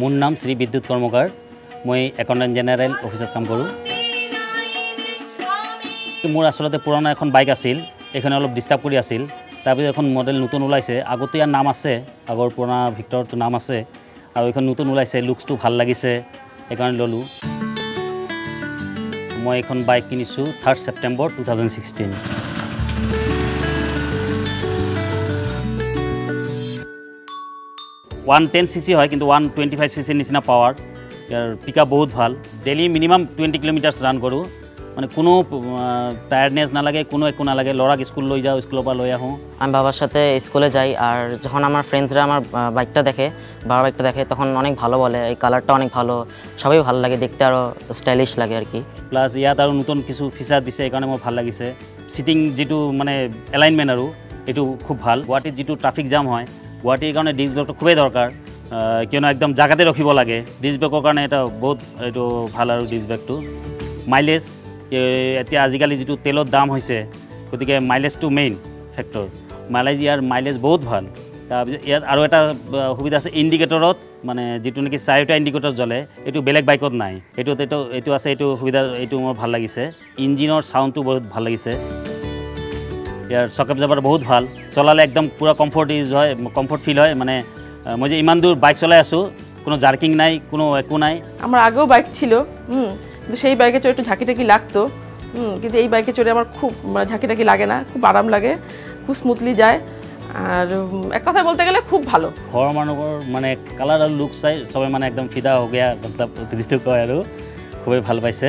মোৰ নাম শ্ৰী বিদ্যুৎ কৰ্মকাৰ। মই একাউণ্টেণ্ট জেনেৰেল অফিচত কাম কৰোঁ। মোৰ আচলতে পুৰণা এখন বাইক আছিল, এইখনে অলপ ডিষ্টাৰ্ব কৰি আছিল। তাৰপিছত এখন মডেল নতুন ওলাইছে, আগতে ইয়াৰ নাম আছে, আগৰ পুৰণা ভিক্টৰটো নাম আছে, আৰু এইখন নতুন ওলাইছে, লুকছটো ভাল লাগিছে, সেইকাৰণে ল'লোঁ। মই এইখন বাইক কিনিছোঁ 3 ছেপ্টেম্বৰ 2016। 110cc হয়, কিন্তু 125cc নিচিনা পাৱাৰ। ইয়াৰ পিকআপ বহুত ভাল। ডেইলি মিনিমাম 20 কিলোমিটাৰ্ছ ৰান কৰোঁ, মানে কোনো টায়াৰ্ডনেছ নালাগে, কোনো একো নালাগে। ল'ৰাক স্কুল লৈ যাওঁ, স্কুলৰ পৰা লৈ আহোঁ। আমি বাবার সাথে স্কুলে যাই, আর যখন আমার ফ্রেন্ডসরা আমার বাইকটা দেখে, বাবার বাইকটা দেখে, তখন অনেক ভালো বলে, এই কালারটা অনেক ভালো, সবাই ভালো লাগে দেখতে, আরও স্টাইলিশ লাগে আর কি। প্লাছ ইয়াত আৰু নতুন কিছু ফিচাৰ দিছে, সেইকাৰণে মোৰ ভাল লাগিছে। চিটিং যিটো মানে এলাইনমেণ্ট আৰু এইটো খুব ভাল। গুৱাহাটীত যিটো ট্ৰাফিক জাম হয়, গুৱাহাটীৰ কাৰণে ডিস্ক ব্ৰেকটো খুবেই দৰকাৰ, কিয়নো একদম জাগাতে ৰখিব লাগে। ডিস্ক ব্ৰেকৰ কাৰণে এটা বহুত এইটো ভাল আৰু ডিস্ক ব্ৰেকটো। মাইলেজ এতিয়া আজিকালি যিটো তেলৰ দাম হৈছে, গতিকে মাইলেজটো মেইন ফেক্টৰ। ইয়াৰ মাইলেজ বহুত ভাল। তাৰপিছত ইয়াত আৰু এটা সুবিধা আছে, ইণ্ডিকেটৰত মানে যিটো নেকি 4টা ইণ্ডিকেটৰ জ্বলে, এইটো বেলেগ বাইকত নাই। এইটো আছে, এইটো সুবিধা, এইটো মোৰ ভাল লাগিছে। ইঞ্জিনৰ চাউণ্ডটো বহুত ভাল লাগিছে। ইয়াৰ চকেপ জাবৰ বহুত ভাল, চলালে একদম পূৰা কমফৰ্ট হয়, কমফৰ্ট ফিল হয়। মানে মই যে ইমান দূৰ বাইক চলাই আছোঁ, কোনো জার্কিং নাই, কোনো একো নাই। আমার আগেও বাইক ছিল, কিন্তু সেই বাইকে চড়ে একটু ঝাঁকিটাকি লাগতো, কিন্তু এই বাইকে চড়ে আমার খুব ঝাঁকিটাকি লাগে না, খুব আরাম লাগে, খুব স্মুথলি যায়। আর এক কথা বলতে গেলে খুব ভালো। ঘৰৰ মানুহৰ মানে কালাৰ আৰু লুক চাই চবে মানে একদম ফিদা হৈ গয়া, মতলব যিটো কয় আৰু খুবেই ভাল পাইছে।